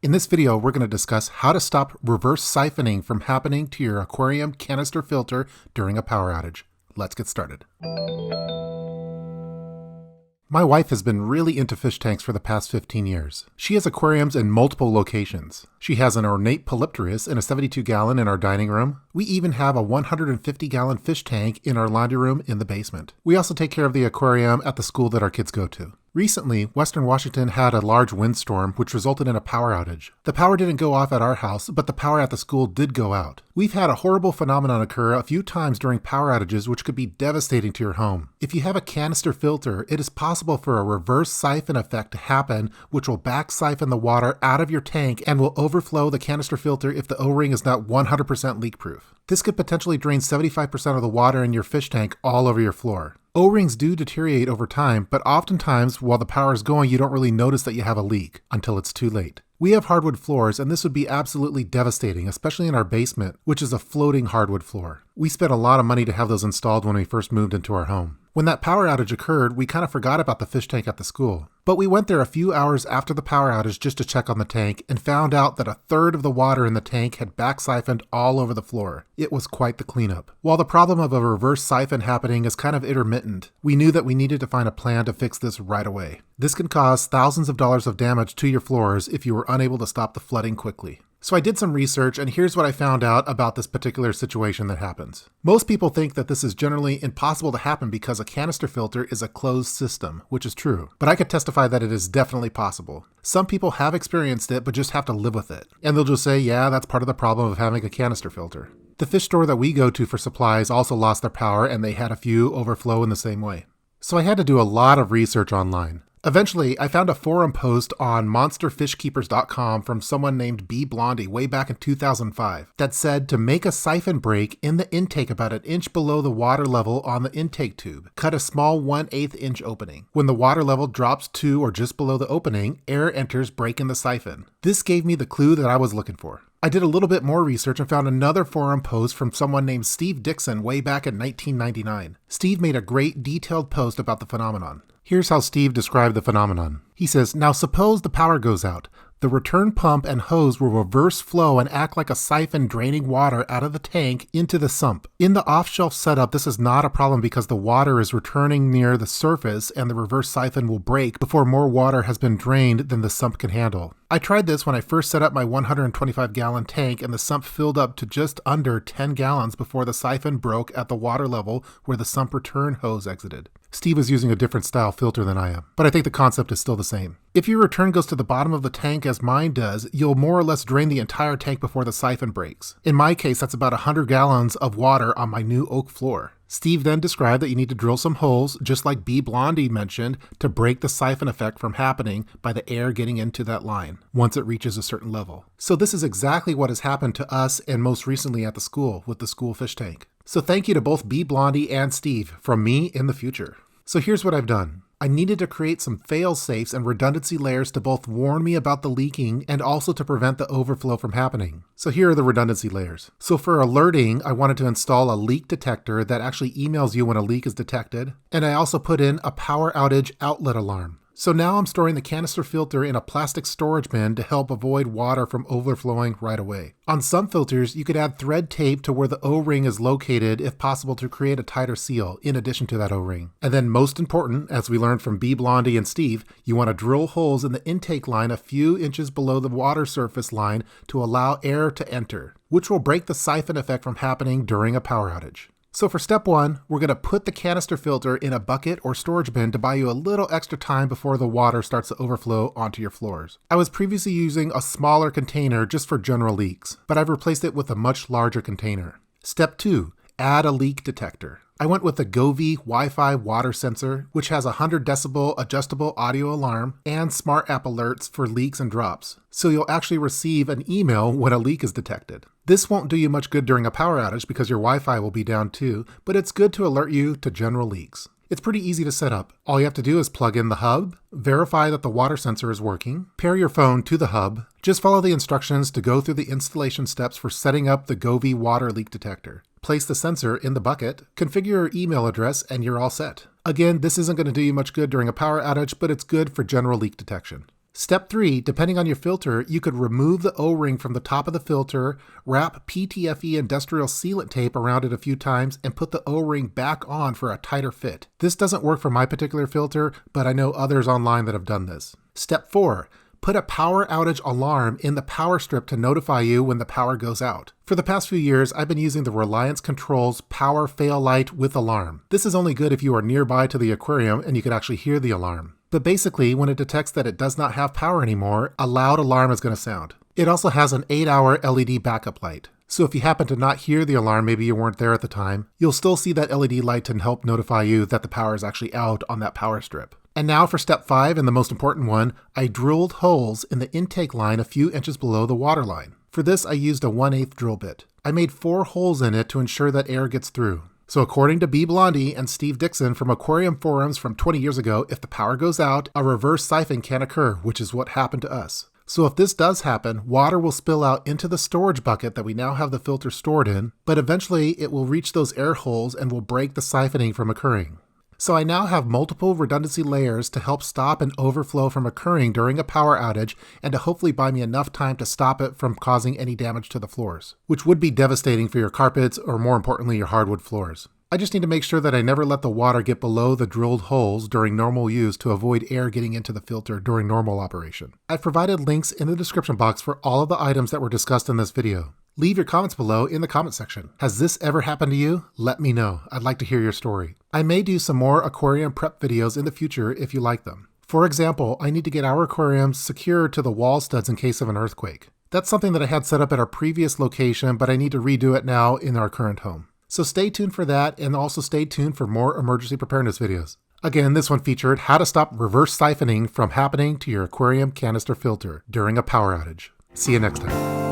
In this video, we're going to discuss how to stop reverse siphoning from happening to your aquarium canister filter during a power outage. Let's get started. My wife has been really into fish tanks for the past 15 years. She has aquariums in multiple locations. She has an ornate polypterus in a 72-gallon in our dining room. We even have a 150-gallon fish tank in our laundry room in the basement. We also take care of the aquarium at the school that our kids go to. Recently, Western Washington had a large windstorm which resulted in a power outage. The power didn't go off at our house, but the power at the school did go out. We've had a horrible phenomenon occur a few times during power outages which could be devastating to your home. If you have a canister filter, it is possible for a reverse siphon effect to happen which will back siphon the water out of your tank and will overflow the canister filter if the O-ring is not 100% leak proof. This could potentially drain 75% of the water in your fish tank all over your floor. O-rings do deteriorate over time, but oftentimes while the power is going, you don't really notice that you have a leak until it's too late. We have hardwood floors, and this would be absolutely devastating, especially in our basement, which is a floating hardwood floor. We spent a lot of money to have those installed when we first moved into our home. When that power outage occurred, we kind of forgot about the fish tank at the school. But we went there a few hours after the power outage just to check on the tank and found out that a third of the water in the tank had back siphoned all over the floor. It was quite the cleanup. While the problem of a reverse siphon happening is kind of intermittent, we knew that we needed to find a plan to fix this right away. This can cause thousands of dollars of damage to your floors if you were unable to stop the flooding quickly. So I did some research, and here's what I found out about this particular situation that happens. Most people think that this is generally impossible to happen because a canister filter is a closed system, which is true. But I could testify that it is definitely possible. Some people have experienced it, but just have to live with it. And they'll just say, yeah, that's part of the problem of having a canister filter. The fish store that we go to for supplies also lost their power, and they had a few overflow in the same way. So I had to do a lot of research online. Eventually, I found a forum post on monsterfishkeepers.com from someone named B. Blondie way back in 2005 that said to make a siphon break in the intake about an inch below the water level on the intake tube. Cut a small 1/8 inch opening. When the water level drops to or just below the opening, air enters, breaking the siphon. This gave me the clue that I was looking for. I did a little bit more research and found another forum post from someone named Steve Dixon way back in 1999. Steve made a great detailed post about the phenomenon. Here's how Steve described the phenomenon. He says, now suppose the power goes out. The return pump and hose will reverse flow and act like a siphon draining water out of the tank into the sump. In the off-shelf setup, this is not a problem because the water is returning near the surface and the reverse siphon will break before more water has been drained than the sump can handle. I tried this when I first set up my 125-gallon tank and the sump filled up to just under 10 gallons before the siphon broke at the water level where the sump return hose exited. Steve is using a different style filter than I am, but I think the concept is still the same. If your return goes to the bottom of the tank as mine does, you'll more or less drain the entire tank before the siphon breaks. In my case, that's about 100 gallons of water on my new oak floor. Steve then described that you need to drill some holes, just like B. Blondie mentioned, to break the siphon effect from happening by the air getting into that line once it reaches a certain level. So this is exactly what has happened to us and most recently at the school with the school fish tank. So thank you to both B. Blondie and Steve from me in the future. So here's what I've done. I needed to create some fail-safes and redundancy layers to both warn me about the leaking and also to prevent the overflow from happening. So here are the redundancy layers. So for alerting, I wanted to install a leak detector that actually emails you when a leak is detected. And I also put in a power outage outlet alarm. So now I'm storing the canister filter in a plastic storage bin to help avoid water from overflowing right away. On some filters, you could add thread tape to where the O-ring is located if possible to create a tighter seal in addition to that O-ring. And then most important, as we learned from B. Blondie and Steve, you want to drill holes in the intake line a few inches below the water surface line to allow air to enter, which will break the siphon effect from happening during a power outage. So for step one, we're going to put the canister filter in a bucket or storage bin to buy you a little extra time before the water starts to overflow onto your floors. I was previously using a smaller container just for general leaks, but I've replaced it with a much larger container. Step two, add a leak detector. I went with the Govee Wi-Fi water sensor, which has a 100 decibel adjustable audio alarm and smart app alerts for leaks and drops. So you'll actually receive an email when a leak is detected. This won't do you much good during a power outage because your Wi-Fi will be down too, but it's good to alert you to general leaks. It's pretty easy to set up. All you have to do is plug in the hub, verify that the water sensor is working, pair your phone to the hub, just follow the instructions to go through the installation steps for setting up the Govee water leak detector. Place the sensor in the bucket, configure your email address, and you're all set. Again, this isn't going to do you much good during a power outage, but it's good for general leak detection. Step 3, depending on your filter, you could remove the O-ring from the top of the filter, wrap PTFE industrial sealant tape around it a few times, and put the O-ring back on for a tighter fit. This doesn't work for my particular filter, but I know others online that have done this. Step 4, put a power outage alarm in the power strip to notify you when the power goes out. For the past few years, I've been using the Reliance Controls Power Fail Light with alarm. This is only good if you are nearby to the aquarium and you can actually hear the alarm. But basically, when it detects that it does not have power anymore, a loud alarm is going to sound. It also has an 8-hour LED backup light. So if you happen to not hear the alarm, maybe you weren't there at the time, you'll still see that LED light to help notify you that the power is actually out on that power strip. And now for step 5, and the most important one, I drilled holes in the intake line a few inches below the water line. For this, I used a 1/8 drill bit. I made 4 holes in it to ensure that air gets through. So according to B. Blondie and Steve Dixon from Aquarium forums from 20 years ago, if the power goes out, a reverse siphon can occur, which is what happened to us. So if this does happen, water will spill out into the storage bucket that we now have the filter stored in, but eventually it will reach those air holes and will break the siphoning from occurring. So I now have multiple redundancy layers to help stop an overflow from occurring during a power outage and to hopefully buy me enough time to stop it from causing any damage to the floors, which would be devastating for your carpets or more importantly your hardwood floors. I just need to make sure that I never let the water get below the drilled holes during normal use to avoid air getting into the filter during normal operation. I've provided links in the description box for all of the items that were discussed in this video. Leave your comments below in the comment section. Has this ever happened to you? Let me know. I'd like to hear your story. I may do some more aquarium prep videos in the future if you like them. For example, I need to get our aquariums secured to the wall studs in case of an earthquake. That's something that I had set up at our previous location, but I need to redo it now in our current home. So stay tuned for that, and also stay tuned for more emergency preparedness videos. Again, this one featured how to stop reverse siphoning from happening to your aquarium canister filter during a power outage. See you next time.